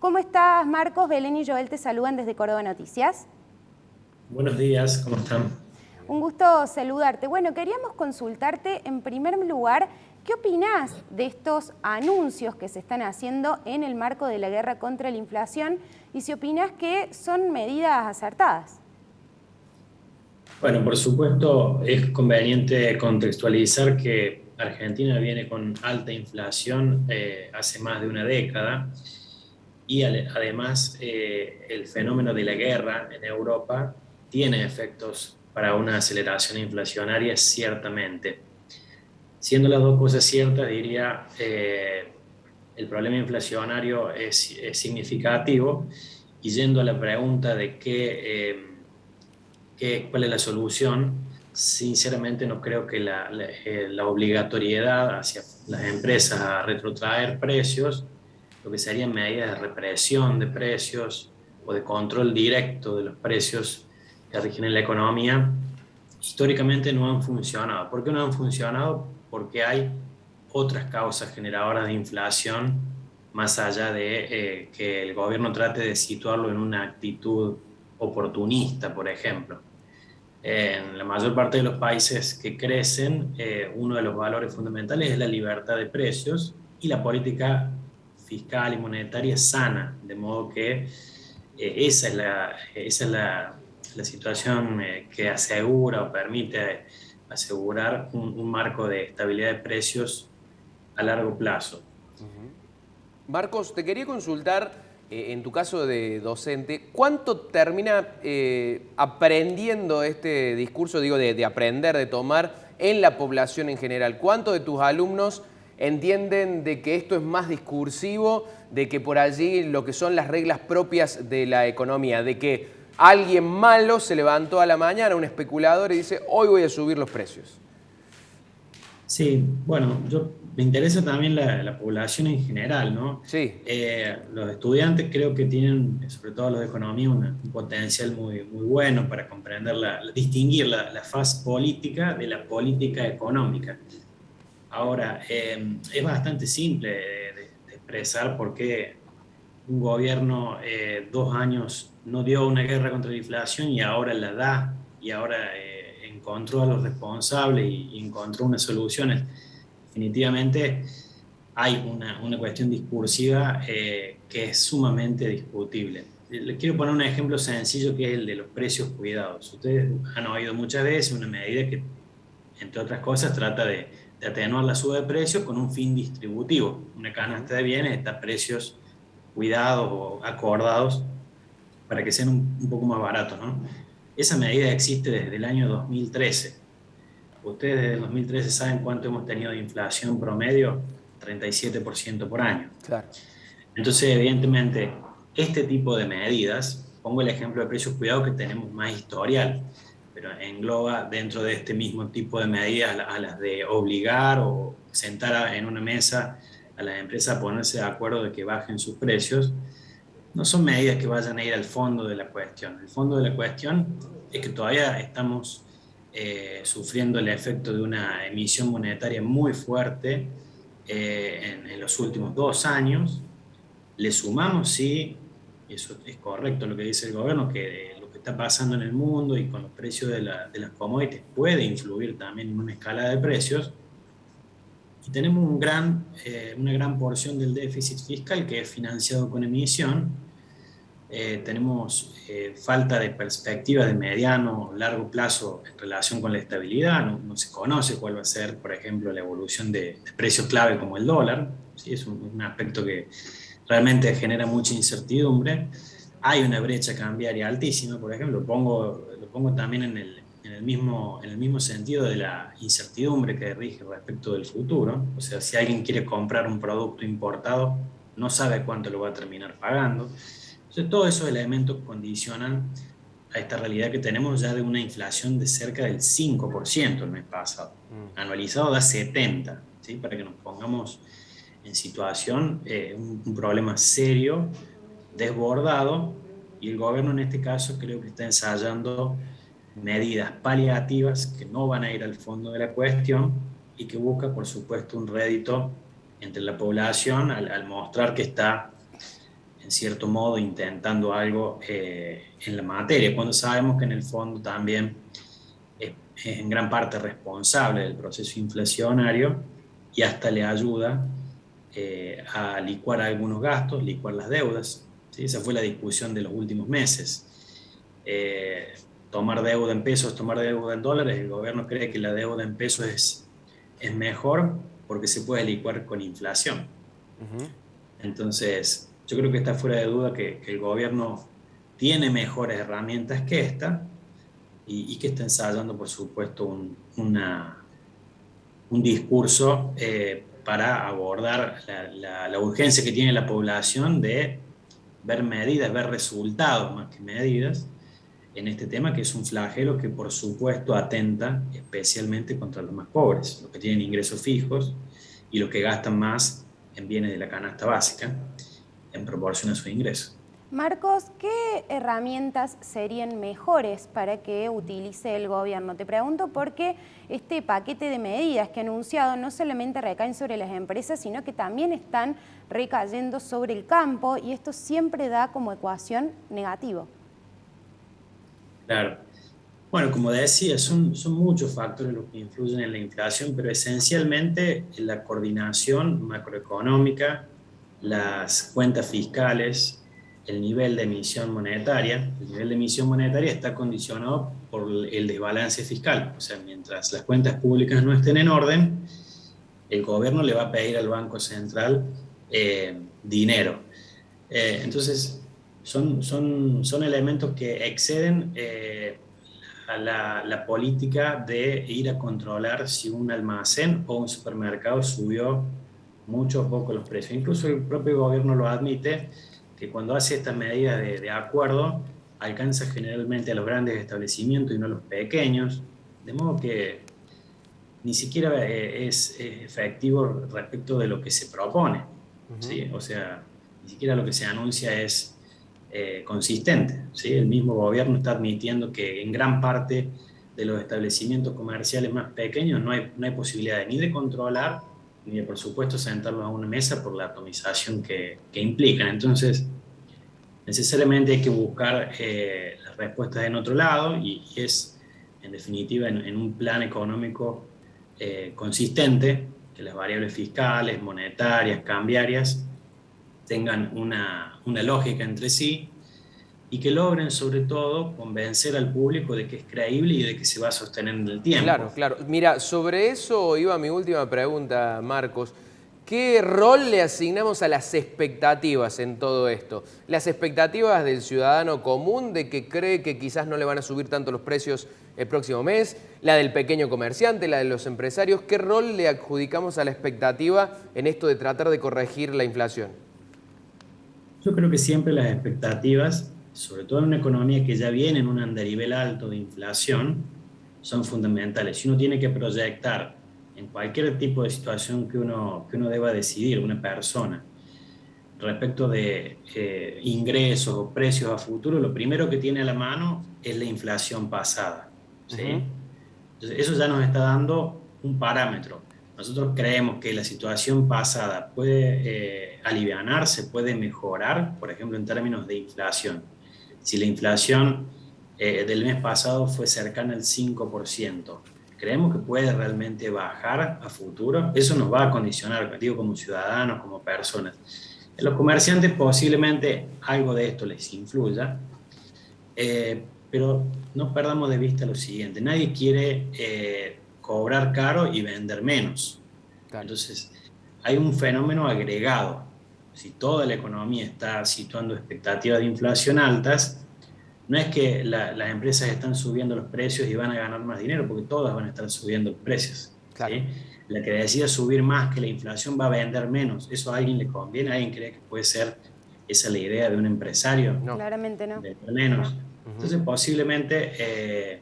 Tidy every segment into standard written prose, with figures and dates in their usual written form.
¿Cómo estás, Marcos? Belén y Joel te saludan desde Córdoba Noticias. Buenos días, ¿cómo están? Un gusto saludarte. Bueno, queríamos consultarte en primer lugar, ¿qué opinás de estos anuncios que se están haciendo en el marco de la guerra contra la inflación y si opinás que son medidas acertadas? Bueno, por supuesto, es conveniente contextualizar que Argentina viene con alta inflación hace más de una década y además el fenómeno de la guerra en Europa tiene efectos para una aceleración inflacionaria ciertamente. Siendo las dos cosas ciertas, diría, el problema inflacionario es significativo y yendo a la pregunta de cuál es la solución. Sinceramente no creo que la obligatoriedad hacia las empresas a retrotraer precios, lo que serían medidas de represión de precios o de control directo de los precios que rigen en la economía, históricamente no han funcionado. ¿Por qué no han funcionado? Porque hay otras causas generadoras de inflación más allá de que el gobierno trate de situarlo en una actitud oportunista, por ejemplo. En la mayor parte de los países que crecen, uno de los valores fundamentales es la libertad de precios y la política fiscal y monetaria sana, de modo que esa es la situación que asegura o permite asegurar un marco de estabilidad de precios a largo plazo. Marcos, te quería consultar, en tu caso de docente, ¿cuánto termina aprendiendo este discurso, digo, de aprender, de tomar en la población en general? ¿Cuántos de tus alumnos entienden de que esto es más discursivo, de que por allí lo que son las reglas propias de la economía, de que alguien malo se levantó a la mañana, un especulador, y dice, hoy voy a subir los precios? Sí, bueno, me interesa también la población en general, ¿no? Sí. Los estudiantes creo que tienen, sobre todo los de economía, un potencial muy bueno para comprender, distinguir la faz política de la política económica. Ahora, es bastante simple de expresar por qué un gobierno 2 años no dio una guerra contra la inflación y ahora la da, y ahora encontró a los responsables y encontró unas soluciones. Definitivamente hay una cuestión discursiva que es sumamente discutible. Le quiero poner un ejemplo sencillo que es el de los precios cuidados. Ustedes han oído muchas veces una medida que, entre otras cosas, trata de atenuar la suba de precios con un fin distributivo. Una canasta de bienes está a precios cuidados o acordados para que sean un poco más baratos, ¿no? Esa medida existe desde el año 2013. Ustedes desde el 2013 saben cuánto hemos tenido de inflación promedio, 37% por año. Claro. Entonces, evidentemente, este tipo de medidas, pongo el ejemplo de precios cuidados que tenemos más historial, pero engloba dentro de este mismo tipo de medidas a las de obligar o sentar en una mesa a las empresas a ponerse de acuerdo de que bajen sus precios. No son medidas que vayan a ir al fondo de la cuestión. El fondo de la cuestión es que todavía estamos sufriendo el efecto de una emisión monetaria muy fuerte en los últimos 2 años. Le sumamos, sí, y eso es correcto lo que dice el gobierno, que lo que está pasando en el mundo y con los precios de las commodities puede influir también en una escala de precios. Y tenemos una gran porción del déficit fiscal que es financiado con emisión. Tenemos falta de perspectivas de mediano o largo plazo en relación con la estabilidad. No se conoce cuál va a ser, por ejemplo, la evolución de precios clave como el dólar. ¿Sí? Es un aspecto que realmente genera mucha incertidumbre. Hay una brecha cambiaria altísima, por ejemplo, lo pongo también en el mismo sentido de la incertidumbre que rige respecto del futuro. O sea, si alguien quiere comprar un producto importado, no sabe cuánto lo va a terminar pagando. Entonces, todos esos elementos condicionan a esta realidad que tenemos ya de una inflación de cerca del 5% el mes pasado. Anualizado da 70%, ¿sí? Para que nos pongamos en situación, un problema serio, desbordado, y el gobierno en este caso creo que está ensayando medidas paliativas que no van a ir al fondo de la cuestión y que busca, por supuesto, un rédito entre la población al mostrar que está en cierto modo, intentando algo en la materia, cuando sabemos que en el fondo también es en gran parte responsable del proceso inflacionario y hasta le ayuda a licuar algunos gastos, licuar las deudas. ¿Sí? Esa fue la discusión de los últimos meses. Tomar deuda en pesos, tomar deuda en dólares, el gobierno cree que la deuda en pesos es mejor porque se puede licuar con inflación. Entonces, yo creo que está fuera de duda que el gobierno tiene mejores herramientas que esta y que está ensayando, por supuesto, un discurso para abordar la urgencia que tiene la población de ver medidas, ver resultados más que medidas en este tema, que es un flagelo que por supuesto atenta especialmente contra los más pobres, los que tienen ingresos fijos y los que gastan más en bienes de la canasta básica en proporción a sus ingresos. Marcos, ¿qué herramientas serían mejores para que utilice el gobierno? Te pregunto porque este paquete de medidas que ha anunciado no solamente recaen sobre las empresas, sino que también están recayendo sobre el campo y esto siempre da como ecuación negativo. Claro. Bueno, como decía, son muchos factores los que influyen en la inflación, pero esencialmente la coordinación macroeconómica, las cuentas fiscales, el nivel de emisión monetaria. El nivel de emisión monetaria está condicionado por el desbalance fiscal. O sea, mientras las cuentas públicas no estén en orden, el gobierno le va a pedir al Banco Central dinero. Entonces, son elementos que exceden a la política de ir a controlar si un almacén o un supermercado subió mucho o poco los precios. Incluso el propio gobierno lo admite, que cuando hace estas medidas de acuerdo, alcanza generalmente a los grandes establecimientos y no a los pequeños, de modo que ni siquiera es efectivo respecto de lo que se propone. ¿Sí? O sea, ni siquiera lo que se anuncia es consistente. ¿Sí? El mismo gobierno está admitiendo que en gran parte de los establecimientos comerciales más pequeños no hay posibilidad ni de controlar, ni de, por supuesto, sentarlos a una mesa por la atomización que implican. Entonces, necesariamente hay que buscar las respuestas en otro lado y es, en definitiva, en un plan económico consistente, que las variables fiscales, monetarias, cambiarias, tengan una lógica entre sí y que logren sobre todo convencer al público de que es creíble y de que se va a sostener en el tiempo. Claro, claro. Mira, sobre eso iba mi última pregunta, Marcos. ¿Qué rol le asignamos a las expectativas en todo esto? Las expectativas del ciudadano común de que cree que quizás no le van a subir tanto los precios el próximo mes, la del pequeño comerciante, la de los empresarios. ¿Qué rol le adjudicamos a la expectativa en esto de tratar de corregir la inflación? Yo creo que siempre las expectativas, sobre todo en una economía que ya viene en un andarivel alto de inflación, son fundamentales. Si uno tiene que proyectar en cualquier tipo de situación que uno deba decidir, una persona, respecto de ingresos o precios a futuro, lo primero que tiene a la mano es la inflación pasada. ¿Sí? Entonces, eso ya nos está dando un parámetro. Nosotros creemos que la situación pasada puede alivianarse, puede mejorar, por ejemplo, en términos de inflación. Si la inflación del mes pasado fue cercana al 5%, ¿creemos que puede realmente bajar a futuro? Eso nos va a condicionar, digo, como ciudadanos, como personas. En los comerciantes posiblemente algo de esto les influya, pero no perdamos de vista lo siguiente. Nadie quiere cobrar caro y vender menos. Claro. Entonces, hay un fenómeno agregado. Si toda la economía está situando expectativas de inflación altas, no es que las empresas están subiendo los precios y van a ganar más dinero, porque todas van a estar subiendo los precios. Claro. ¿Sí? La que decida subir más que la inflación va a vender menos. ¿Eso a alguien le conviene? ¿Alguien cree que puede ser esa la idea de un empresario? No. Claramente no. Vender menos. No. Entonces, posiblemente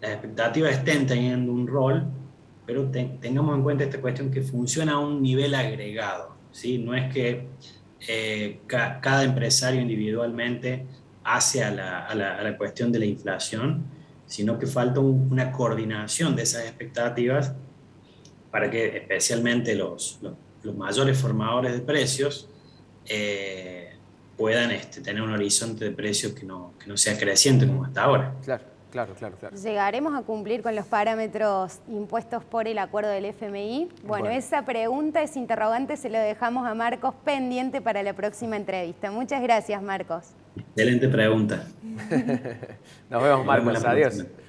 las expectativas estén teniendo un rol, pero tengamos en cuenta esta cuestión que funciona a un nivel agregado. ¿Sí? No es que cada empresario individualmente hace a la cuestión de la inflación, sino que falta una coordinación de esas expectativas para que especialmente los mayores formadores de precios puedan tener un horizonte de precios que no sea creciente como hasta ahora. Claro. ¿Llegaremos a cumplir con los parámetros impuestos por el acuerdo del FMI? Bueno, esa pregunta, ese interrogante, se lo dejamos a Marcos pendiente para la próxima entrevista. Muchas gracias, Marcos. Excelente pregunta. Nos vemos, Marcos. Adiós. Próxima.